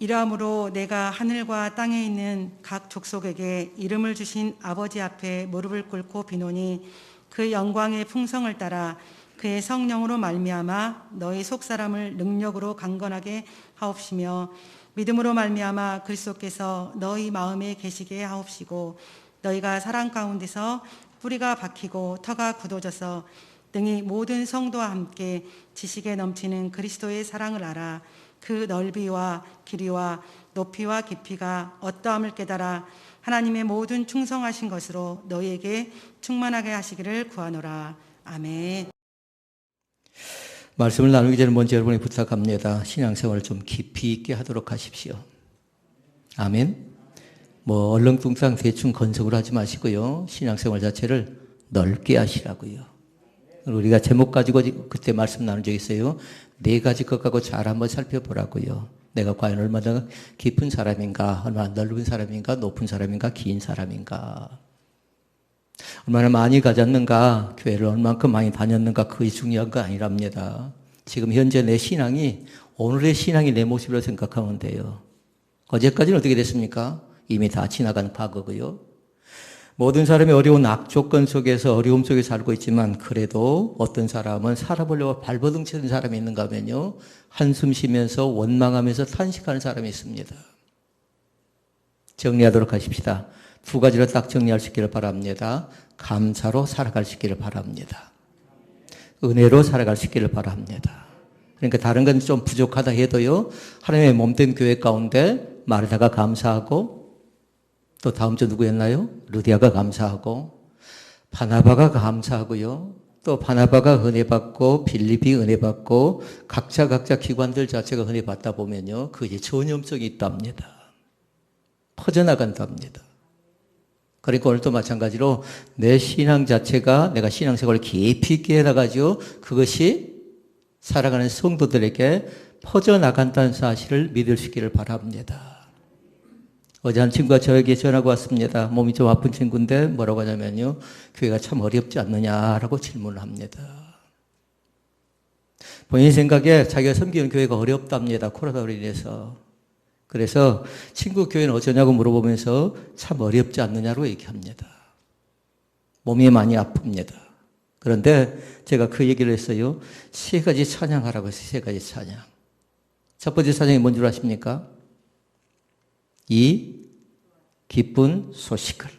이러함으로 내가 하늘과 땅에 있는 각 족속에게 이름을 주신 아버지 앞에 무릎을 꿇고 비노니 그 영광의 풍성을 따라 그의 성령으로 말미암아 너희 속사람을 능력으로 강건하게 하옵시며 믿음으로 말미암아 그리스도께서 너희 마음에 계시게 하옵시고 너희가 사랑 가운데서 뿌리가 박히고 터가 굳어져서 등이 모든 성도와 함께 지식에 넘치는 그리스도의 사랑을 알아 그 넓이와 길이와 높이와 깊이가 어떠함을 깨달아 하나님의 모든 충성하신 것으로 너희에게 충만하게 하시기를 구하노라. 아멘. 말씀을 나누기 전에 먼저 여러분이 부탁합니다. 신앙생활을 좀 깊이 있게 하도록 하십시오. 아멘. 얼렁뚱땅 대충 건성으로 하지 마시고요. 신앙생활 자체를 넓게 하시라고요. 우리가 제목 가지고 그때 말씀 나눈 적이 있어요. 4가지 것 갖고 잘 한번 살펴보라고요. 내가 과연 얼마나 깊은 사람인가, 얼마나 넓은 사람인가, 높은 사람인가, 긴 사람인가. 얼마나 많이 가졌는가, 교회를 얼만큼 많이 다녔는가, 그게 중요한 거 아니랍니다. 지금 현재 내 신앙이, 오늘의 신앙이 내 모습이라고 생각하면 돼요. 어제까지는 어떻게 됐습니까? 이미 다 지나간 과거고요. 모든 사람이 어려운 악조건 속에서 어려움 속에 살고 있지만 그래도 어떤 사람은 살아보려고 발버둥 치는 사람이 있는가 하면요. 한숨 쉬면서 원망하면서 탄식하는 사람이 있습니다. 정리하도록 하십시다. 2가지로 딱 정리할 수 있기를 바랍니다. 감사로 살아갈 수 있기를 바랍니다. 은혜로 살아갈 수 있기를 바랍니다. 그러니까 다른 건 좀 부족하다 해도요. 하나님의 몸된 교회 가운데 마르다가 감사하고 또 다음 주 누구였나요? 루디아가 감사하고 바나바가 감사하고요. 또 바나바가 은혜 받고 빌립이 은혜 받고 각자 기관들 자체가 은혜 받다 보면요. 그게 전염성이 있답니다. 퍼져나간답니다. 그러니까 오늘도 마찬가지로 내 신앙 자체가 내가 신앙생활을 깊이 있게 해나가죠. 그것이 살아가는 성도들에게 퍼져나간다는 사실을 믿을 수 있기를 바랍니다. 어제 한 친구가 저에게 전화가 왔습니다. 몸이 좀 아픈 친구인데 뭐라고 하냐면요. 교회가 참 어렵지 않느냐라고 질문을 합니다. 본인 생각에 자기가 섬기는 교회가 어렵답니다. 코로나로 인해서. 그래서 친구 교회는 어쩌냐고 물어보면서 참 어렵지 않느냐고 얘기합니다. 몸이 많이 아픕니다. 그런데 제가 그 얘기를 했어요. 3가지 찬양하라고 했어요. 3가지 찬양. 첫 번째 찬양이 뭔 줄 아십니까? 이 기쁜 소식을.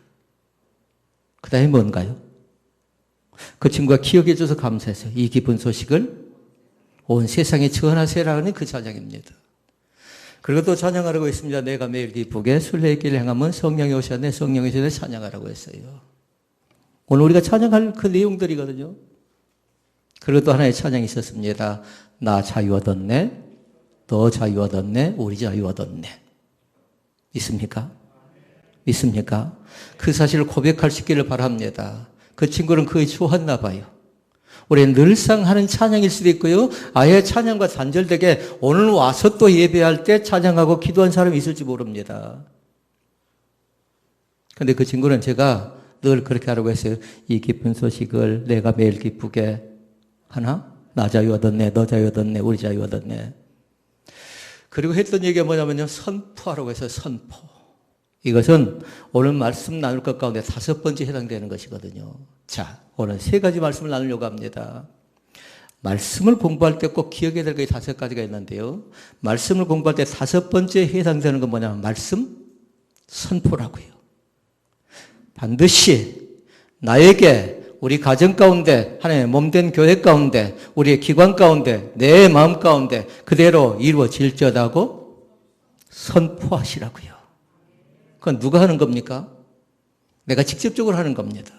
그 다음에 뭔가요? 그 친구가 기억해 줘서 감사했어요. 이 기쁜 소식을 온 세상에 전하세라는 그 찬양입니다. 그리고 또 찬양하라고 했습니다. 내가 매일 기쁘게 순례의 길을 행하면 성령이 오셨네, 성령이 오셨네 찬양하라고 했어요. 오늘 우리가 찬양할 그 내용들이거든요. 그리고 또 하나의 찬양이 있었습니다. 나 자유 얻었네, 너 자유 얻었네, 우리 자유 얻었네. 있습니까? 있습니까? 그 사실을 고백할 수 있기를 바랍니다. 그 친구는 그게 좋았나 봐요. 우리는 늘상 하는 찬양일 수도 있고요. 아예 찬양과 단절되게 오늘 와서 또 예배할 때 찬양하고 기도한 사람이 있을지 모릅니다. 그런데 그 친구는 제가 늘 그렇게 하라고 했어요. 이 기쁜 소식을 내가 매일 기쁘게 하나? 나 자유 얻었네, 너 자유 얻었네, 우리 자유 얻었네. 그리고 했던 얘기가 뭐냐면요. 선포하라고 했어요. 선포. 이것은 오늘 말씀 나눌 것 가운데 5번째 해당되는 것이거든요. 자, 오늘 3가지 말씀을 나누려고 합니다. 말씀을 공부할 때 꼭 기억해야 될 것이 5가지가 있는데요. 말씀을 공부할 때 5번째 해당되는 건 뭐냐면 말씀 선포라고요. 반드시 나에게 우리 가정 가운데 하나님의 몸된 교회 가운데 우리의 기관 가운데 내 마음 가운데 그대로 이루어질지어다고 선포하시라고요. 그건 누가 하는 겁니까? 내가 직접적으로 하는 겁니다.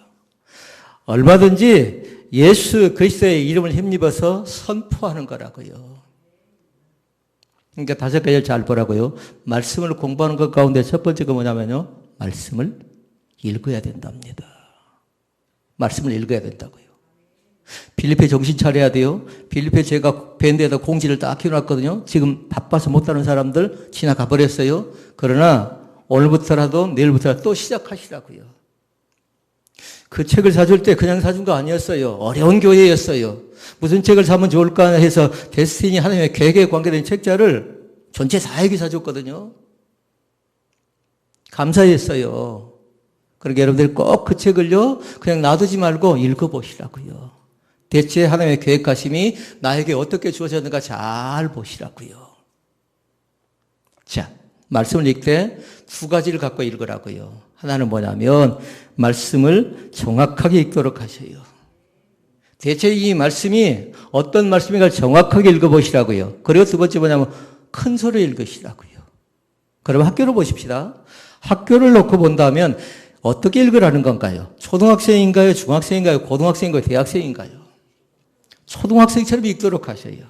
얼마든지 예수 그리스도의 이름을 힘입어서 선포하는 거라고요. 그러니까 5가지를 잘 보라고요. 말씀을 공부하는 것 가운데 첫 번째가 뭐냐면요. 말씀을 읽어야 된답니다. 말씀을 읽어야 된다고요. 빌립보에 정신 차려야 돼요. 빌립보에 제가 밴드에다 공지를 딱 해놨거든요. 지금 바빠서 못 다는 사람들 지나가 버렸어요. 그러나 오늘부터라도 내일부터라도 또 시작하시라고요. 그 책을 사줄 때 그냥 사준 거 아니었어요. 어려운 교회였어요. 무슨 책을 사면 좋을까 해서 데스티니 하나님의 계획에 관계된 책자를 전체 사역이 사줬거든요. 감사했어요. 그러니까 여러분들이 꼭 그 책을요, 그냥 놔두지 말고 읽어보시라고요. 대체 하나님의 계획하심이 나에게 어떻게 주어졌는가 잘 보시라고요. 자, 말씀을 읽을 때 두 가지를 갖고 읽으라고요. 하나는 뭐냐면 말씀을 정확하게 읽도록 하셔요. 대체 이 말씀이 어떤 말씀인가 정확하게 읽어보시라고요. 그리고 두 번째 뭐냐면 큰 소리로 읽으시라고요. 그럼 학교를 보십시다. 학교를 놓고 본다면 어떻게 읽으라는 건가요? 초등학생인가요? 중학생인가요? 고등학생인가요? 대학생인가요? 초등학생처럼 읽도록 하셔요.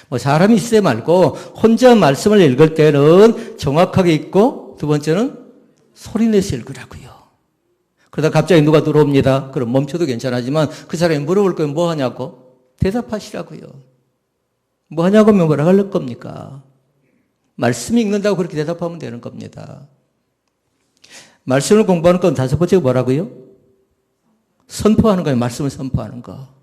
뭐 사람이 있어 말고 혼자 말씀을 읽을 때는 정확하게 읽고 두 번째는 소리 내서 읽으라고요. 그러다 갑자기 누가 들어옵니다. 그럼 멈춰도 괜찮지만 그 사람이 물어볼 거면 뭐 하냐고? 대답하시라고요. 뭐 하냐고 하면 뭐라 할 겁니까? 말씀 읽는다고 그렇게 대답하면 되는 겁니다. 말씀을 공부하는 건 다섯 번째가 뭐라고요? 선포하는 거예요. 말씀을 선포하는 거.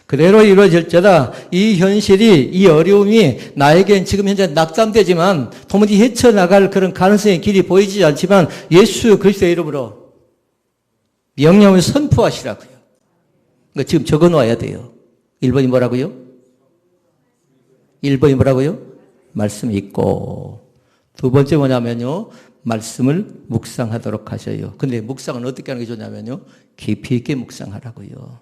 그대로 이루어질 때다. 이 현실이, 이 어려움이 나에겐 지금 현재 낙담되지만 도무지 헤쳐나갈 그런 가능성의 길이 보이지 않지만 예수 그리스도의 이름으로 명령을 선포하시라고요. 그러니까 지금 적어 놓아야 돼요. 1번이 뭐라고요? 1번이 뭐라고요? 말씀 읽고. 두 번째 뭐냐면요. 말씀을 묵상하도록 하셔요. 근데 묵상은 어떻게 하는 게 좋냐면요. 깊이 있게 묵상하라고요.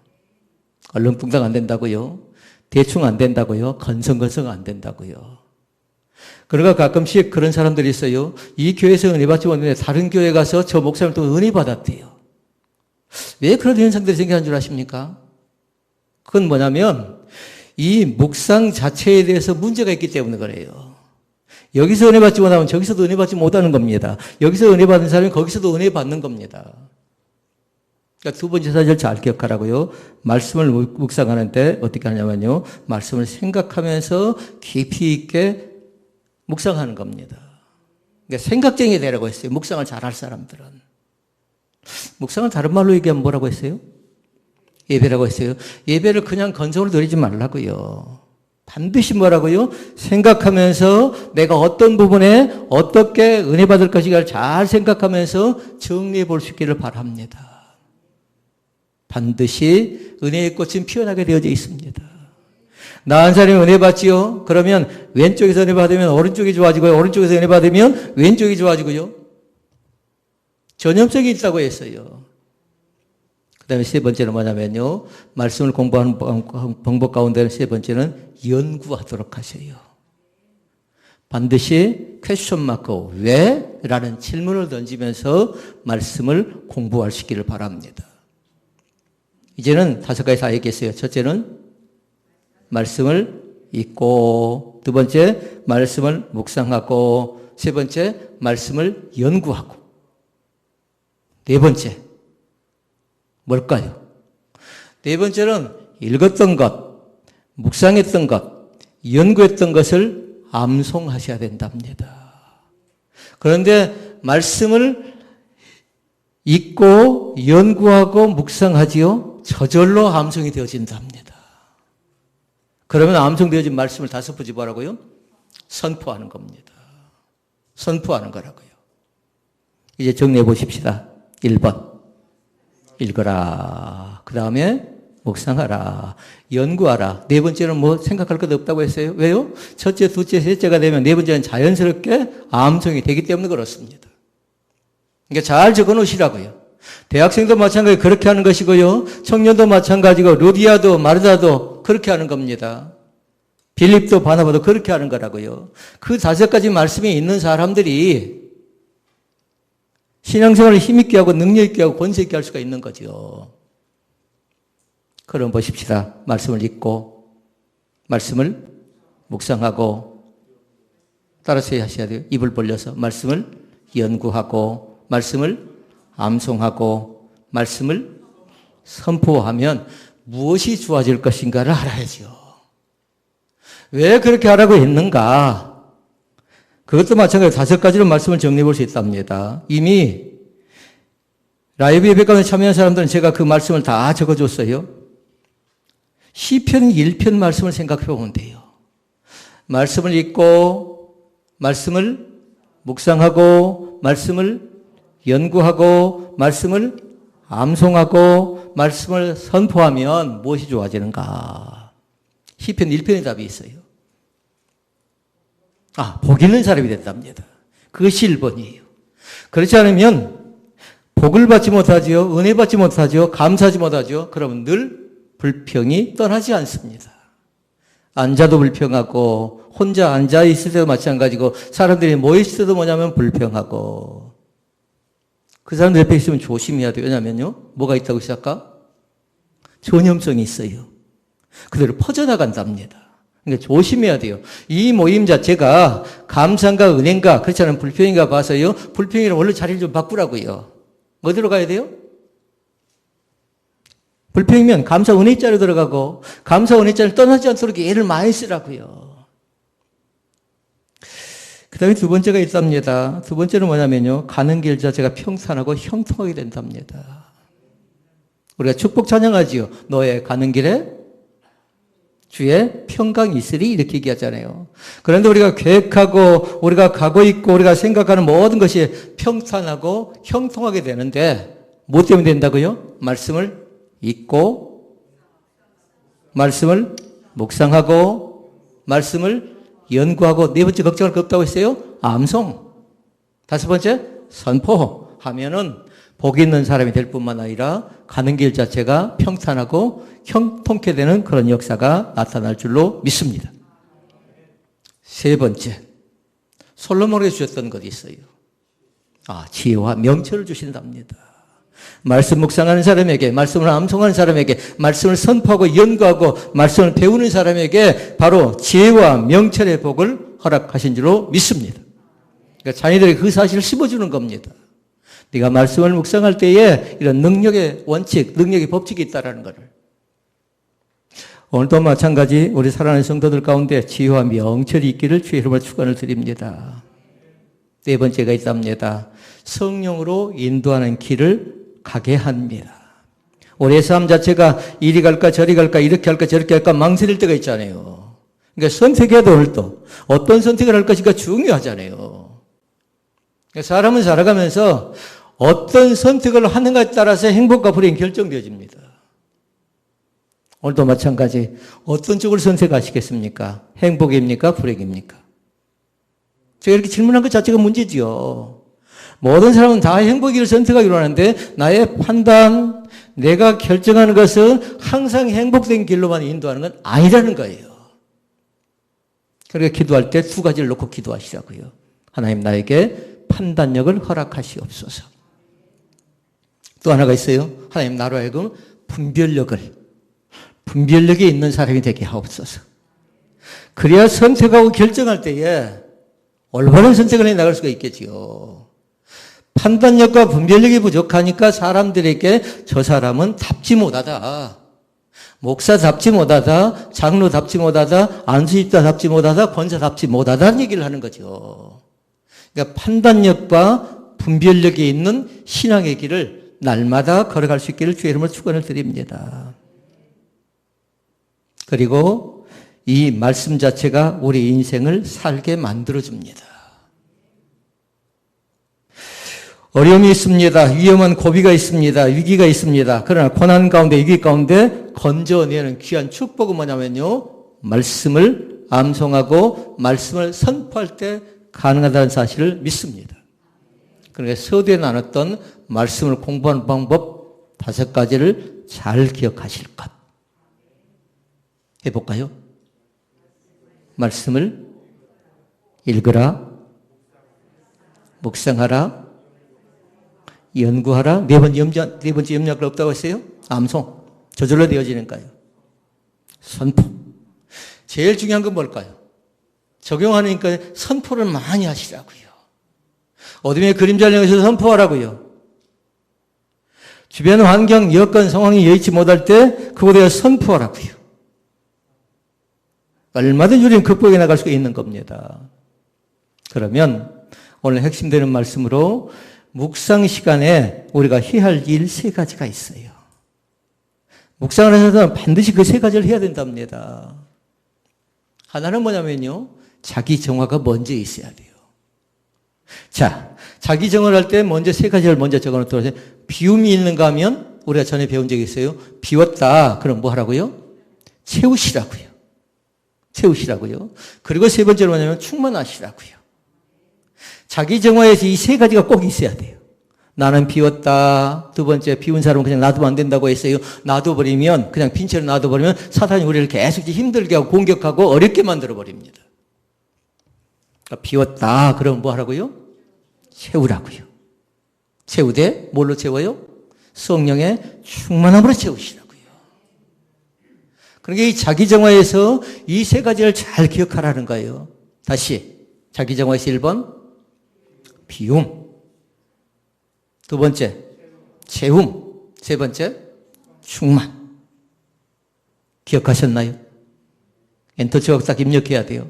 얼렁뚱땅 안 된다고요. 대충 안 된다고요. 건성건성 안 된다고요. 그러니까 가끔씩 그런 사람들이 있어요. 이 교회에서 은혜 받지 못했는데 다른 교회 가서 저 목사님 또 은혜 받았대요. 왜 그런 현상들이 생기는 줄 아십니까? 그건 뭐냐면 이 묵상 자체에 대해서 문제가 있기 때문에 그래요. 여기서 은혜 받지 못하면 저기서도 은혜 받지 못하는 겁니다. 여기서 은혜 받는 사람이 거기서도 은혜 받는 겁니다. 그러니까 두 번째 사실 잘 기억하라고요. 말씀을 묵상하는데 어떻게 하냐면요. 말씀을 생각하면서 깊이 있게 묵상하는 겁니다. 그러니까 생각쟁이 되라고 했어요. 묵상을 잘할 사람들은. 묵상을 다른 말로 얘기하면 뭐라고 했어요? 예배라고 했어요. 예배를 그냥 건성으로 드리지 말라고요. 반드시 뭐라고요? 생각하면서 내가 어떤 부분에 어떻게 은혜 받을 것인가를 잘 생각하면서 정리해 볼 수 있기를 바랍니다. 반드시 은혜의 꽃은 피어나게 되어져 있습니다. 나 한 사람이 은혜 받지요? 그러면 왼쪽에서 은혜 받으면 오른쪽이 좋아지고요. 오른쪽에서 은혜 받으면 왼쪽이 좋아지고요. 전염성이 있다고 했어요. 그 다음에 세 번째는 뭐냐면요. 말씀을 공부하는 방법 가운데는 세 번째는 연구하도록 하세요. 반드시 퀘스천 마크 왜? 라는 질문을 던지면서 말씀을 공부할 수 있기를 바랍니다. 이제는 다섯 가지 다 얘기했어요. 첫째는 말씀을 읽고, 두 번째 말씀을 묵상하고, 세 번째 말씀을 연구하고, 네 번째 뭘까요? 네 번째는 읽었던 것, 묵상했던 것, 연구했던 것을 암송하셔야 된답니다. 그런데 말씀을 읽고 연구하고 묵상하지요. 저절로 암송이 되어진답니다. 그러면 암송되어진 말씀을 다섯 번째 뭐라고요? 선포하는 겁니다. 선포하는 거라고요. 이제 정리해 보십시다. 1번 읽어라. 그 다음에 묵상하라. 연구하라. 네 번째는 뭐 생각할 것 없다고 했어요. 왜요? 첫째, 둘째, 셋째가 되면 네 번째는 자연스럽게 암송이 되기 때문에 그렇습니다. 그러니까 잘 적어 놓으시라고요. 대학생도 마찬가지 그렇게 하는 것이고요. 청년도 마찬가지고 루디아도 마르다도 그렇게 하는 겁니다. 빌립도 바나바도 그렇게 하는 거라고요. 그 다섯 가지 말씀이 있는 사람들이 신앙생활을 힘있게 하고 능력있게 하고 권세있게 할 수가 있는 거죠. 그럼 보십시다. 말씀을 읽고 말씀을 묵상하고 따라서 하셔야 돼요. 입을 벌려서 말씀을 연구하고 말씀을 암송하고 말씀을 선포하면 무엇이 좋아질 것인가를 알아야죠. 왜 그렇게 하라고 했는가? 그것도 마찬가지로 다섯 가지로 말씀을 정리해 볼 수 있답니다. 이미 라이브 예배 가운데 참여한 사람들은 제가 그 말씀을 다 적어줬어요. 시편 1편 말씀을 생각해 보면 돼요. 말씀을 읽고 말씀을 묵상하고 말씀을 연구하고 말씀을 암송하고 말씀을 선포하면 무엇이 좋아지는가? 시편 1편의 답이 있어요. 복 있는 사람이 된답니다. 그것이 1번이에요. 그렇지 않으면 복을 받지 못하지요. 은혜 받지 못하지요. 감사하지 못하죠. 그러면 늘 불평이 떠나지 않습니다. 앉아도 불평하고 혼자 앉아 있을 때도 마찬가지고 사람들이 모여 있을 때도 뭐냐면 불평하고 그 사람들 옆에 있으면 조심해야 돼요. 왜냐면요. 뭐가 있다고 시작할까? 전염성이 있어요. 그대로 퍼져나간답니다. 그러니까 조심해야 돼요. 이 모임 자체가 감사인가 은혜인가 그렇지 않으면 불평인가 봐서요. 불평이랑 원래 자리를 좀 바꾸라고요. 어디로 가야 돼요? 불평이면 감사 은혜 자리로 들어가고 감사 은혜 자리를 떠나지 않도록 애를 많이 쓰라고요. 그 다음에 두 번째가 있답니다. 두 번째는 뭐냐면요. 가는 길 자체가 평탄하고 형통하게 된답니다. 우리가 축복 찬양하지요. 너의 가는 길에 주의 평강이 있으리 이렇게 얘기하잖아요. 그런데 우리가 계획하고 우리가 가고 있고 우리가 생각하는 모든 것이 평탄하고 형통하게 되는데 뭐 때문에 된다고요? 말씀을 읽고 말씀을 묵상하고 말씀을 연구하고 네 번째 걱정할 거 없다고 했어요? 암송. 다섯 번째 선포하면은 복 있는 사람이 될 뿐만 아니라 가는 길 자체가 평탄하고 형통케 되는 그런 역사가 나타날 줄로 믿습니다. 세 번째, 솔로몬에게 주셨던 것이 있어요. 지혜와 명철을 주신답니다. 말씀 묵상하는 사람에게, 말씀을 암송하는 사람에게, 말씀을 선포하고 연구하고 말씀을 배우는 사람에게 바로 지혜와 명철의 복을 허락하신 줄로 믿습니다. 그러니까 자녀들에게 그 사실을 심어주는 겁니다. 네가 말씀을 묵상할 때에 이런 능력의 원칙, 능력의 법칙이 있다는 것을. 오늘도 마찬가지 우리 사랑하는 성도들 가운데 지혜와 명철이 있기를 주의 이름으로 축원을 드립니다. 네 번째가 있답니다. 성령으로 인도하는 길을 가게 합니다. 우리의 삶 자체가 이리 갈까 저리 갈까 이렇게 할까 저렇게 할까 망설일 때가 있잖아요. 그러니까 선택해야 돼. 오늘도 어떤 선택을 할 것인가 중요하잖아요. 그러니까 사람은 살아가면서 어떤 선택을 하는가에 따라서 행복과 불행이 결정되어집니다. 오늘도 마찬가지 어떤 쪽을 선택하시겠습니까? 행복입니까? 불행입니까? 제가 이렇게 질문한 것 자체가 문제지요. 모든 사람은 다 행복을 선택하기로 하는데 나의 판단, 내가 결정하는 것은 항상 행복된 길로만 인도하는 건 아니라는 거예요. 그러니까 기도할 때 두 가지를 놓고 기도하시라고요. 하나님 나에게 판단력을 허락하시옵소서. 또 하나가 있어요. 하나님 나로 하여금 분별력이 있는 사람이 되게 하옵소서. 그래야 선택하고 결정할 때에 올바른 선택을 해 나갈 수가 있겠지요. 판단력과 분별력이 부족하니까 사람들에게 저 사람은 답지 못하다. 목사답지 못하다. 장로답지 못하다. 안수집사답지 못하다. 권사답지 못하다는 얘기를 하는 거죠. 그러니까 판단력과 분별력이 있는 신앙의 길을 날마다 걸어갈 수 있기를 주의 이름으로 축원을 드립니다. 그리고 이 말씀 자체가 우리 인생을 살게 만들어줍니다. 어려움이 있습니다. 위험한 고비가 있습니다. 위기가 있습니다. 그러나 고난 가운데 위기 가운데 건져내는 귀한 축복은 뭐냐면요. 말씀을 암송하고 말씀을 선포할 때 가능하다는 사실을 믿습니다. 그러니까 서두에 나눴던 말씀을 공부하는 방법 5가지를 잘 기억하실 것. 해볼까요? 말씀을 읽으라, 묵상하라, 연구하라. 네 번째 염려가 없다고 했어요? 암송. 저절로 되어지는 거예요. 선포. 제일 중요한 건 뭘까요? 적용하니까 선포를 많이 하시라고요. 어둠의 그림자를 향해서 선포하라고요. 주변 환경, 여건, 상황이 여의치 못할 때 그거에 대해 선포하라고요. 얼마든지 우리는 극복해 나갈 수 있는 겁니다. 그러면 오늘 핵심되는 말씀으로 묵상 시간에 우리가 해야 할 일 3가지가 있어요. 묵상을 해서는 반드시 그 3가지를 해야 된답니다. 하나는 뭐냐면요. 자기 정화가 먼저 있어야 돼요. 자, 자기 정을 할 때 먼저 세 가지를 먼저 적어놓도록 하세요. 비움이 있는가 하면 우리가 전에 배운 적이 있어요. 비웠다. 그럼 뭐 하라고요? 채우시라고요. 채우시라고요. 그리고 세 번째로 뭐냐면 충만하시라고요. 자기 정화에서 이 세 가지가 꼭 있어야 돼요. 나는 비웠다. 두 번째, 비운 사람은 그냥 놔두면 안 된다고 했어요. 놔둬버리면, 그냥 빈 채로 놔둬버리면 사탄이 우리를 계속 힘들게 하고 공격하고 어렵게 만들어버립니다. 그러니까 비웠다. 그럼 뭐 하라고요? 채우라고요. 채우되 뭘로 채워요? 성령의 충만함으로 채우시라고요. 그러니까 이 자기 정화에서 이 세 가지를 잘 기억하라는 거예요. 다시 자기 정화에서 1번 비움, 두 번째 채움, 세 번째 충만. 기억하셨나요? 엔터치가 딱 입력해야 돼요.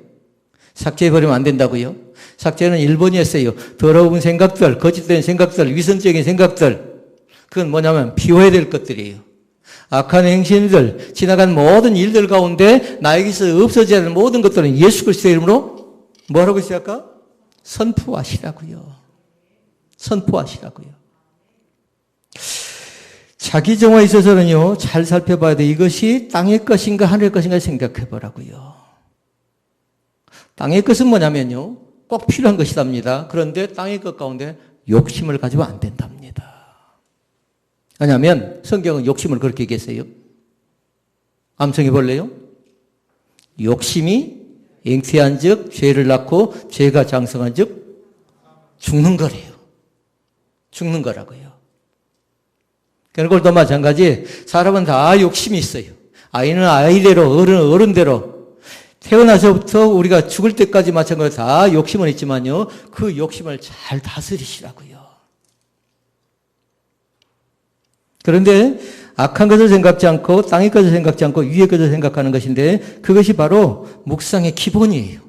삭제해버리면 안 된다고요. 삭제는 1번이었어요. 더러운 생각들, 거짓된 생각들, 위선적인 생각들. 그건 뭐냐면 비워야 될 것들이에요. 악한 행실들, 지나간 모든 일들 가운데 나에게서 없어져야 하는 모든 것들은 예수 그리스도의 이름으로 뭐라고 했어요 아까? 선포하시라고요. 선포하시라고요. 자기 정화에 있어서는요, 잘 살펴봐야 돼. 이것이 땅의 것인가 하늘의 것인가 생각해 보라고요. 땅의 것은 뭐냐면요, 꼭 필요한 것이답니다. 그런데 땅의 것 가운데 욕심을 가지면 안 된답니다. 왜냐하면 성경은 욕심을 그렇게 얘기했어요. 암송해 볼래요? 욕심이 잉태한 즉 죄를 낳고 죄가 장성한 즉 죽는 거래요. 죽는 거라고요. 그걸도 마찬가지. 사람은 다 욕심이 있어요. 아이는 아이대로, 어른은 어른대로. 태어나서부터 우리가 죽을 때까지 마찬가지로 다 욕심은 있지만요, 그 욕심을 잘 다스리시라고요. 그런데 악한 것을 생각지 않고 땅의 것을 생각지 않고 위의 것을 생각하는 것인데 그것이 바로 묵상의 기본이에요.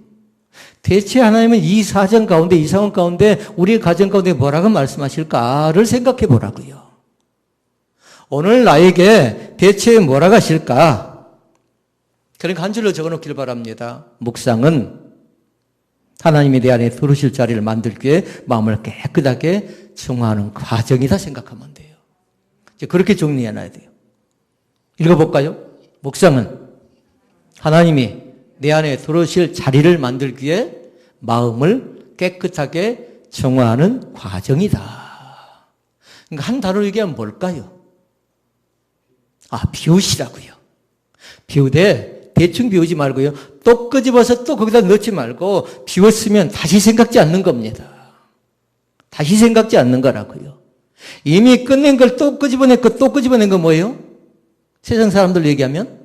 대체 하나님은 이 사정 가운데, 이 상황 가운데, 우리의 가정 가운데 뭐라고 말씀하실까를 생각해 보라고요. 오늘 나에게 대체 뭐라고 하실까? 그러니까 한 줄로 적어놓기를 바랍니다. 묵상은 하나님이 내 안에 들으실 자리를 만들기 위해 마음을 깨끗하게 정화하는 과정이다 생각하면 돼요. 이제 그렇게 정리해놔야 돼요. 읽어볼까요? 묵상은 하나님이 내 안에 들어오실 자리를 만들기 위해 마음을 깨끗하게 정화하는 과정이다. 그러니까 한 단어로 얘기하면 뭘까요? 비우시라고요. 비우되 대충 비우지 말고요. 또 끄집어서 또 거기다 넣지 말고 비웠으면 다시 생각지 않는 겁니다. 다시 생각지 않는 거라고요. 이미 끝낸 걸 또 끄집어냈고 또 끄집어낸 거 뭐예요? 세상 사람들 얘기하면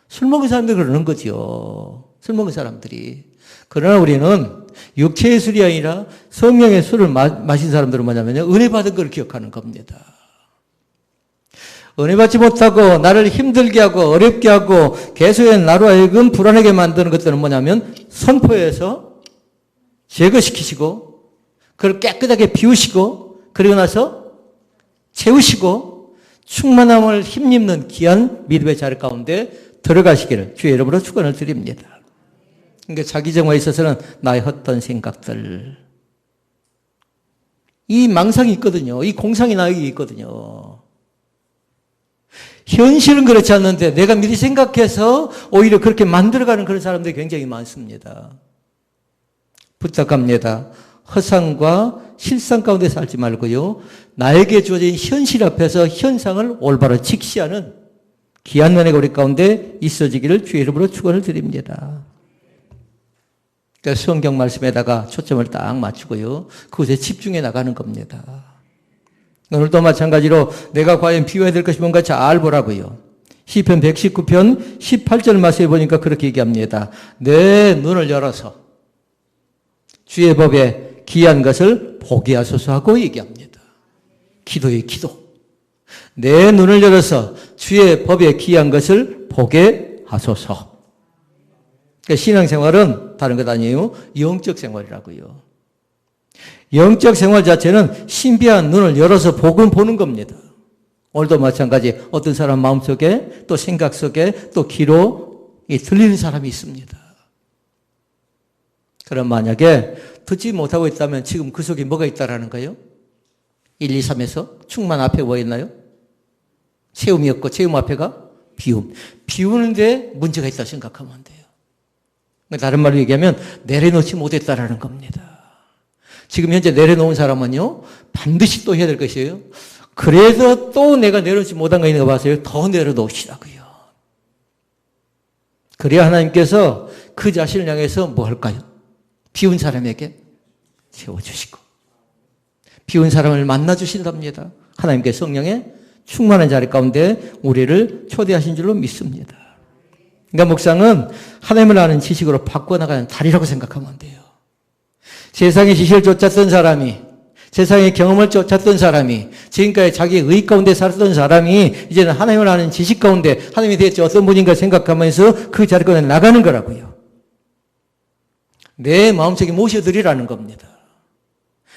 술 먹은 사람들이 그러는 거죠. 술 먹은 사람들이. 그러나 우리는 육체의 술이 아니라 성령의 술을 마신 사람들은 뭐냐면요, 은혜 받은 걸 기억하는 겁니다. 은혜 받지 못하고 나를 힘들게 하고 어렵게 하고 계속해 나로 하여금 불안하게 만드는 것들은 뭐냐면 선포해서 제거시키시고 그걸 깨끗하게 비우시고 그리고 나서 채우시고 충만함을 힘입는 귀한 믿음의 자리 가운데 들어가시기를 주의 이름으로 축원을 드립니다. 그러니까 자기 정화에 있어서는 나의 헛된 생각들, 이 망상이 있거든요. 이 공상이 나에게 있거든요. 현실은 그렇지 않는데 내가 미리 생각해서 오히려 그렇게 만들어가는 그런 사람들이 굉장히 많습니다. 부탁합니다. 허상과 실상 가운데 살지 말고요. 나에게 주어진 현실 앞에서 현상을 올바로 직시하는 귀한 은혜가 우리 가운데 있어지기를 주의 이름으로 축원을 드립니다. 그러니까 성경 말씀에다가 초점을 딱 맞추고요. 그것에 집중해 나가는 겁니다. 오늘도 마찬가지로 내가 과연 비워야 될 것이 뭔가 잘 보라고요. 시편 119편 18절 말씀에 보니까 그렇게 얘기합니다. 내 눈을 열어서 주의 법에 귀한 것을 보게 하소서 하고 얘기합니다. 기도의 기도. 내 눈을 열어서 주의 법에 귀한 것을 보게 하소서. 그러니까 신앙생활은 다른 것 아니에요. 영적 생활이라고요. 영적 생활 자체는 신비한 눈을 열어서 복음 보는 겁니다. 오늘도 마찬가지 어떤 사람 마음속에 또 생각 속에 또 귀로 들리는 사람이 있습니다. 그럼 만약에 듣지 못하고 있다면 지금 그 속에 뭐가 있다라는 거예요? 1, 2, 3에서 충만 앞에 뭐 있나요? 채움이었고 채움 앞에가 비움. 비우는데 문제가 있다 생각하면 안 돼요. 다른 말로 얘기하면 내려놓지 못했다라는 겁니다. 지금 현재 내려놓은 사람은요, 반드시 또 해야 될 것이에요. 그래서 또 내가 내려놓지 못한 거 있는 거 봐서요, 더 내려놓으시라고요. 그래야 하나님께서 그 자신을 향해서 뭐 할까요? 비운 사람에게 채워주시고, 비운 사람을 만나주신답니다. 하나님께 성령의 충만한 자리 가운데 우리를 초대하신 줄로 믿습니다. 그러니까 묵상은 하나님을 아는 지식으로 바꿔나가는 다리라고 생각하면 안 돼요. 세상의 지식을 쫓았던 사람이, 세상의 경험을 쫓았던 사람이, 지금까지 자기의 의 가운데 살았던 사람이 이제는 하나님을 아는 지식 가운데 하나님이 대체 어떤 분인가 생각하면서 그 자리 가운데 나가는 거라고요. 내 마음속에 모셔드리라는 겁니다.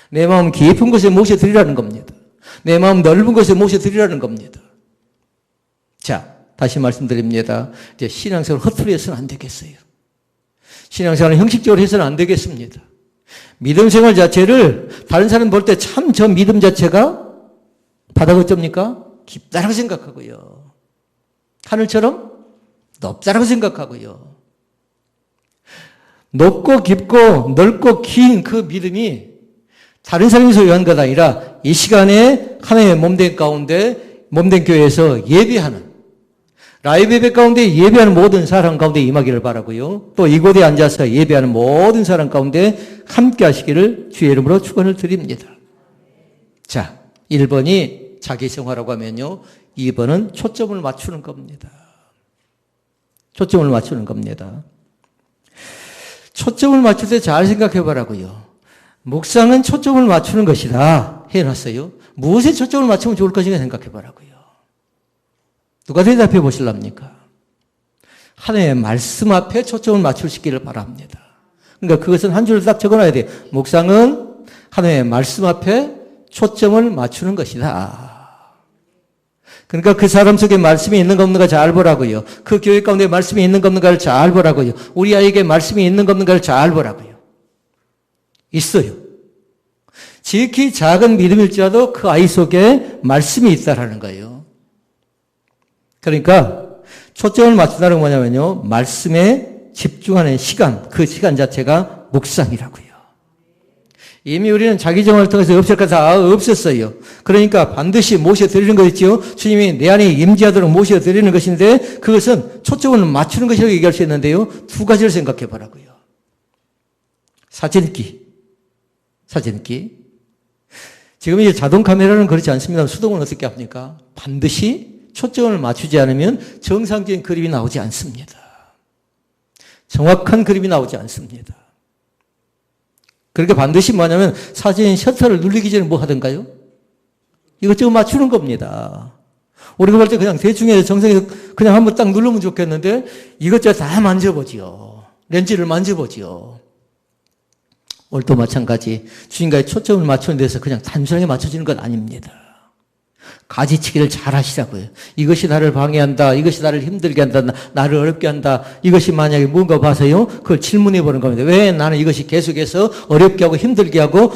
내 마음 깊은 곳에 모셔드리라는 겁니다. 내 마음 넓은 곳에 모셔드리라는 겁니다. 자, 다시 말씀드립니다. 이제 신앙생활을 허투루 해서는 안 되겠어요. 신앙생활을 형식적으로 해서는 안 되겠습니다. 믿음 생활 자체를 다른 사람 볼 때 참 저 믿음 자체가 바다가 어쩝니까? 깊다라고 생각하고요. 하늘처럼 높다라고 생각하고요. 높고 깊고 넓고 긴 그 믿음이 다른 사람이 소유한 것 아니라 이 시간에 하나님의 몸된 가운데 몸된 교회에서 예배하는 라이브 예배 가운데 예배하는 모든 사람 가운데 임하기를 바라고요. 또 이곳에 앉아서 예배하는 모든 사람 가운데 함께 하시기를 주의 이름으로 축원을 드립니다. 자, 1번이 자기성화라고 하면요. 2번은 초점을 맞추는 겁니다. 초점을 맞추는 겁니다. 초점을 맞출 때 잘 생각해 보라고요. 묵상은 초점을 맞추는 것이다 해놨어요. 무엇에 초점을 맞추면 좋을 것인가 생각해 보라고요. 누가 대답해 보실랍니까? 하나님의 말씀 앞에 초점을 맞추시기를 바랍니다. 그러니까 그것은 한 줄을 딱 적어놔야 돼요. 묵상은 하나님의 말씀 앞에 초점을 맞추는 것이다. 그러니까 그 사람 속에 말씀이 있는가 없는가 잘 보라고요. 그 교회 가운데 말씀이 있는가 없는가를 잘 보라고요. 우리 아이에게 말씀이 있는가 없는가를 잘 보라고요. 있어요. 지극히 작은 믿음일지라도 그 아이 속에 말씀이 있다라는 거예요. 그러니까 초점을 맞춘다는 건 뭐냐면요. 말씀에 집중하는 시간, 그 시간 자체가 묵상이라고요. 이미 우리는 자기 정화를 통해서 없을 것 다 없었어요. 그러니까 반드시 모셔드리는 거 있죠. 주님이 내 안에 임재하도록 모셔드리는 것인데 그것은 초점을 맞추는 것이라고 얘기할 수 있는데요. 두 가지를 생각해 보라고요. 사진기. 지금 이제 자동 카메라는 그렇지 않습니다. 수동은 어떻게 합니까? 반드시 초점을 맞추지 않으면 정상적인 그림이 나오지 않습니다. 정확한 그림이 나오지 않습니다. 그러니까 반드시 뭐냐면 사진 셔터를 누르기 전에 뭐 하던가요? 이것저것 맞추는 겁니다. 우리가 볼 때 그냥 대충해서 정성에서 그냥 한번 딱 누르면 좋겠는데 이것저것 다 만져보지요. 렌즈를 만져보지요. 오늘도 마찬가지 주님과의 초점을 맞추는 데서 그냥 단순하게 맞춰지는 건 아닙니다. 가지치기를 잘 하시라고요. 이것이 나를 방해한다. 이것이 나를 힘들게 한다. 나를 어렵게 한다. 이것이 만약에 뭔가 봐서요. 그걸 질문해 보는 겁니다. 왜 나는 이것이 계속해서 어렵게 하고 힘들게 하고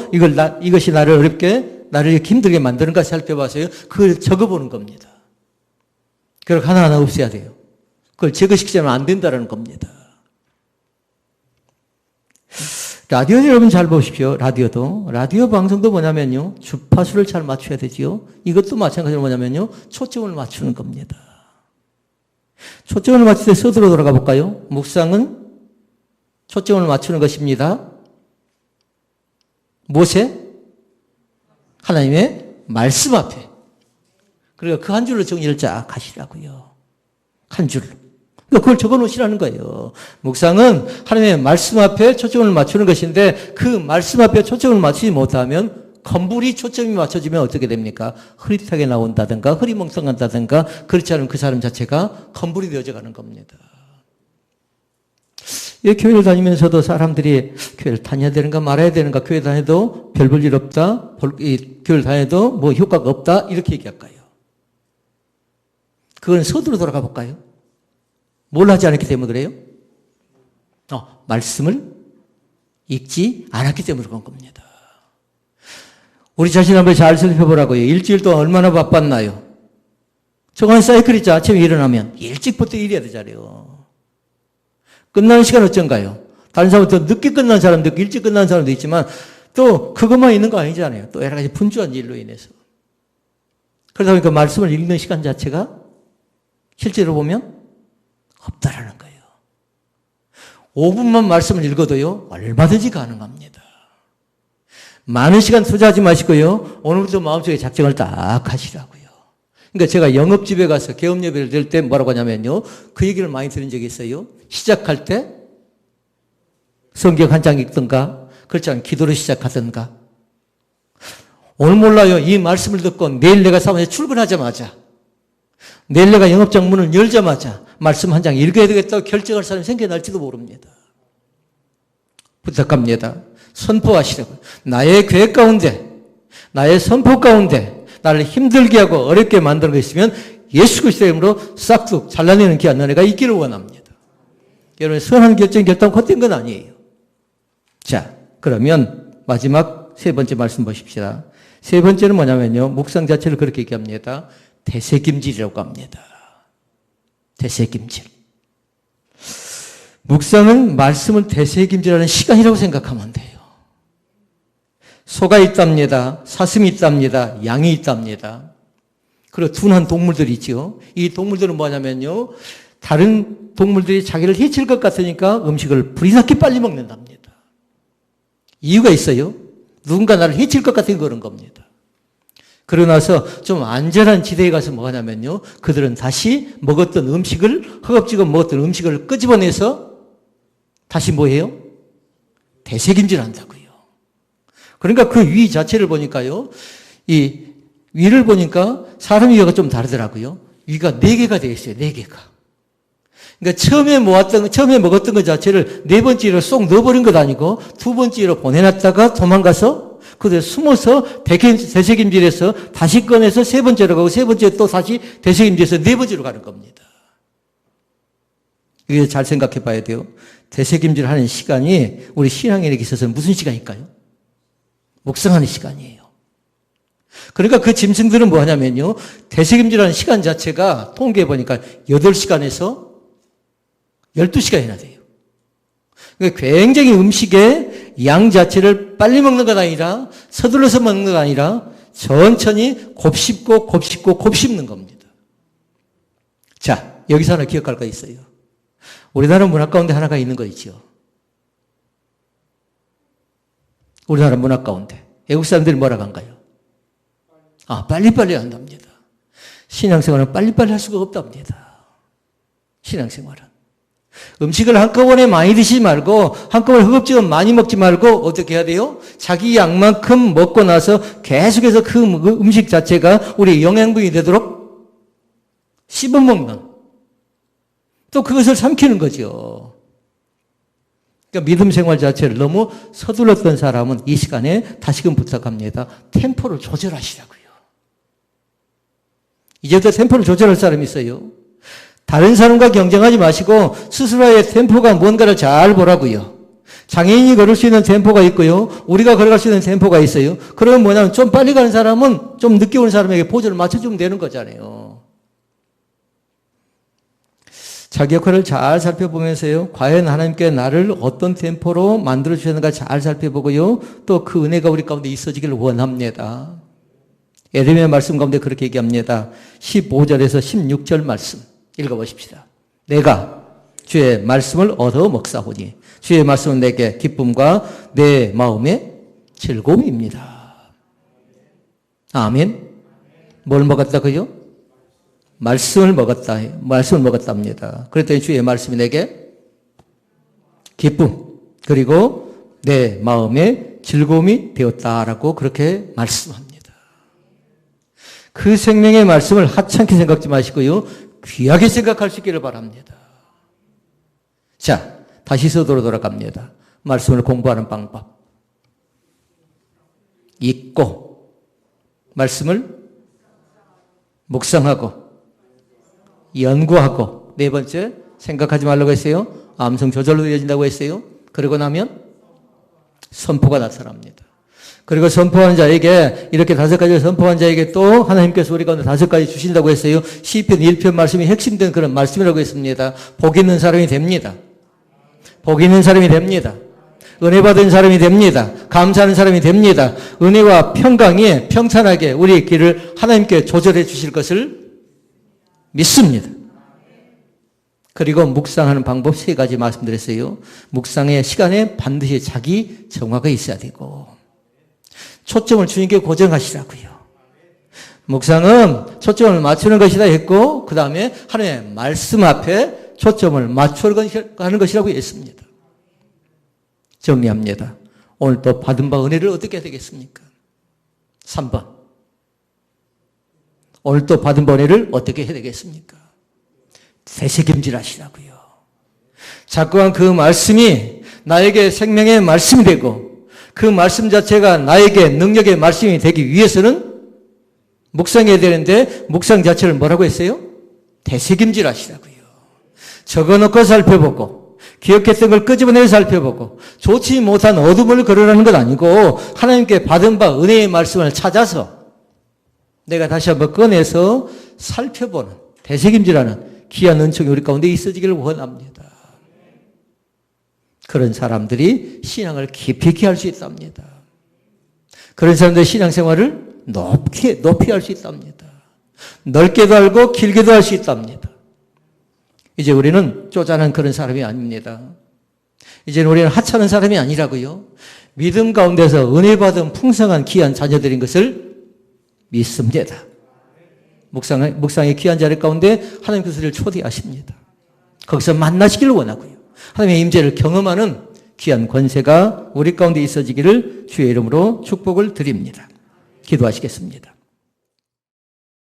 이것이 나를 어렵게 나를 이렇게 힘들게 만드는가 살펴봐서요. 그걸 적어보는 겁니다. 그걸 하나하나 없애야 돼요. 그걸 제거시키지 않으면 안 된다는 겁니다. 라디오 여러분 잘 보십시오. 라디오 방송도 뭐냐면요. 주파수를 잘 맞춰야 되지요. 이것도 마찬가지로 뭐냐면요. 초점을 맞추는 겁니다. 초점을 맞출 때 서두로 돌아가 볼까요? 묵상은 초점을 맞추는 것입니다. 무엇에? 하나님의 말씀 앞에. 그러니까 그 한 줄로 정리를 쫙 하시라고요. 한 줄로. 그걸 적어 놓으시라는 거예요. 묵상은 하나님의 말씀 앞에 초점을 맞추는 것인데 그 말씀 앞에 초점을 맞추지 못하면 건불이 초점이 맞춰지면 어떻게 됩니까? 흐릿하게 나온다든가 흐리멍텅한다든가 그렇지 않으면 그 사람 자체가 건불이 되어져 가는 겁니다. 이 교회를 다니면서도 사람들이 교회를 다녀야 되는가 말아야 되는가 교회 다녀도 별 볼 일 없다. 교회를 다녀도 뭐 효과가 없다. 이렇게 얘기할까요? 그건 서두로 돌아가 볼까요? 뭘 하지 않았기 때문에 그래요? 말씀을 읽지 않았기 때문에 그런 겁니다. 우리 자신 한번 잘 살펴보라고요. 일주일 동안 얼마나 바빴나요? 저거는 사이클 있죠. 아침에 일어나면 일찍부터 일해야 되잖아요. 끝나는 시간 어쩐가요? 다른 사람은 더 늦게 끝난 사람도 있고 일찍 끝난 사람도 있지만 또 그것만 있는 거 아니잖아요. 또 여러 가지 분주한 일로 인해서. 그러다 보니까 말씀을 읽는 시간 자체가 실제로 보면 없다라는 거예요. 5분만 말씀을 읽어도요, 얼마든지 가능합니다. 많은 시간 투자하지 마시고요, 오늘부터 마음속에 작정을 딱 하시라고요. 그러니까 제가 영업집에 가서 개업 예배를 드릴 때 뭐라고 하냐면요, 그 얘기를 많이 들은 적이 있어요. 시작할 때 성경 한 장 읽든가, 그렇지 않으면 기도로 시작하든가. 오늘 몰라요. 이 말씀을 듣고 내일 내가 사무실에 출근하자마자, 내일 내가 영업장 문을 열자마자 말씀 한 장 읽어야 되겠다고 결정할 사람이 생겨날지도 모릅니다. 부탁합니다. 선포하시라고요. 나의 계획 가운데, 나의 선포 가운데 나를 힘들게 하고 어렵게 만드는 거 있으면 예수 그리스도의 이름으로 싹둑 잘라내는 귀한 은혜가 있기를 원합니다. 여러분, 선한 결정 헛된 건 아니에요. 자, 그러면 마지막 세 번째 말씀 보십시다. 세 번째는 뭐냐면요, 묵상 자체를 그렇게 얘기합니다. 되새김질이라고 합니다. 되새김질. 묵상은 말씀을 되새김질하는 시간이라고 생각하면 돼요. 소가 있답니다. 사슴이 있답니다. 양이 있답니다. 그리고 둔한 동물들이 있죠. 이 동물들은 뭐냐면요, 다른 동물들이 자기를 해칠 것 같으니까 음식을 불이 나게 빨리 먹는답니다. 이유가 있어요. 누군가 나를 해칠 것 같은 그런 겁니다. 그러고 나서 좀 안전한 지대에 가서 뭐 하냐면요, 그들은 다시 먹었던 음식을, 허겁지겁 먹었던 음식을 끄집어내서 다시 뭐 해요? 되새김질 한다고요. 그러니까 그 위 자체를 보니까요, 이 위를 보니까 사람 위가 좀 다르더라고요. 위가 4개가 되어 있어요. 4개가. 그러니까 처음에 먹었던 것 자체를 4번째로 쏙 넣어버린 것 아니고 2번째로 보내놨다가 도망가서 그들 숨어서 되새김질해서 다시 꺼내서 3번째로 가고 3번째 또 다시 되새김질해서 4번째로 가는 겁니다. 이게 잘 생각해 봐야 돼요. 되새김질 하는 시간이 우리 신앙인에게 있어서는 무슨 시간일까요? 묵상하는 시간이에요. 그러니까 그 짐승들은 뭐 하냐면요, 되새김질하는 시간 자체가 통계해 보니까 8시간에서 12시간이나 돼요. 그러니까 굉장히 음식의 양 자체를 빨리 먹는 것 아니라, 서둘러서 먹는 것 아니라 천천히 곱씹고 곱씹고 곱씹는 겁니다. 자, 여기서 하나 기억할 거 있어요. 우리나라 문화 가운데 하나가 있는 거 있죠. 우리나라 문화 가운데 외국 사람들이 뭐라고 한가요? 빨리빨리 한답니다. 신앙생활은 빨리빨리 할 수가 없답니다. 신앙생활은 음식을 한꺼번에 많이 드시지 말고, 한꺼번에 허겁지겁 많이 먹지 말고 어떻게 해야 돼요? 자기 양만큼 먹고 나서 계속해서 그 음식 자체가 우리 영양분이 되도록 씹어먹는, 또 그것을 삼키는 거죠. 그러니까 믿음 생활 자체를 너무 서둘렀던 사람은 이 시간에 다시금 부탁합니다. 템포를 조절하시라고요. 이제부터 템포를 조절할 사람이 있어요. 다른 사람과 경쟁하지 마시고 스스로의 템포가 뭔가를 잘 보라고요. 장애인이 걸을 수 있는 템포가 있고요, 우리가 걸어갈 수 있는 템포가 있어요. 그러면 뭐냐면 좀 빨리 가는 사람은 좀 늦게 오는 사람에게 보조를 맞춰주면 되는 거잖아요. 자기 역할을 잘 살펴보면서요, 과연 하나님께 나를 어떤 템포로 만들어 주셨는가 잘 살펴보고요, 또 그 은혜가 우리 가운데 있어지기를 원합니다. 예레미야 말씀 가운데 그렇게 얘기합니다. 15절에서 16절 말씀 읽어보십시다. 내가 주의 말씀을 얻어 먹사오니 주의 말씀은 내게 기쁨과 내 마음의 즐거움입니다. 아멘. 뭘 먹었다고요? 말씀을 먹었다. 말씀을 먹었답니다. 그랬더니 주의 말씀이 내게 기쁨, 그리고 내 마음의 즐거움이 되었다라고 그렇게 말씀합니다. 그 생명의 말씀을 하찮게 생각지 마시고요, 귀하게 생각할 수 있기를 바랍니다. 자, 다시 서두로 돌아갑니다. 말씀을 공부하는 방법. 읽고, 말씀을 묵상하고, 연구하고, 네 번째, 생각하지 말라고 했어요. 암성 조절로 이어진다고 했어요. 그러고 나면 선포가 나타납니다. 그리고 선포하는 자에게 이렇게 5가지를 선포한 자에게 또 하나님께서 우리 가운데 5가지 주신다고 했어요. 시편 1편 말씀이 핵심된 그런 말씀이라고 했습니다. 복 있는 사람이 됩니다. 복 있는 사람이 됩니다. 은혜 받은 사람이 됩니다. 감사하는 사람이 됩니다. 은혜와 평강이 평탄하게 우리의 길을 하나님께 조절해 주실 것을 믿습니다. 그리고 묵상하는 방법 3가지 말씀드렸어요. 묵상의 시간에 반드시 자기 정화가 있어야 되고 초점을 주님께 고정하시라고요. 묵상은 초점을 맞추는 것이다 했고 그 다음에 하나님의 말씀 앞에 초점을 맞춰가는 것이라고 했습니다. 정리합니다. 오늘 또 받은 바 은혜를 어떻게 해야 되겠습니까? 3번. 오늘 또 받은 바 은혜를 어떻게 해야 되겠습니까? 되새김질 하시라고요. 자꾸만 그 말씀이 나에게 생명의 말씀이 되고 그 말씀 자체가 나에게 능력의 말씀이 되기 위해서는 묵상해야 되는데 묵상 자체를 뭐라고 했어요? 되새김질 하시라고요. 적어놓고 살펴보고 기억했던 걸 끄집어내서 살펴보고 좋지 못한 어둠을 걸으라는 건 아니고 하나님께 받은 바 은혜의 말씀을 찾아서 내가 다시 한번 꺼내서 살펴보는 되새김질하는 귀한 은총이 우리 가운데 있어지기를 원합니다. 그런 사람들이 신앙을 깊이 할 수 있답니다. 그런 사람들이 신앙생활을 높이 할 수 있답니다. 넓게도 알고 길게도 할 수 있답니다. 이제 우리는 쪼잔한 그런 사람이 아닙니다. 이제는 우리는 하찮은 사람이 아니라고요. 믿음 가운데서 은혜 받은 풍성한 귀한 자녀들인 것을 믿습니다. 묵상의 귀한 자리 가운데 하나님께서 우리를 초대하십니다. 거기서 만나시기를 원하고요. 하나님의 임재를 경험하는 귀한 권세가 우리 가운데 있어지기를 주의 이름으로 축복을 드립니다. 기도하시겠습니다.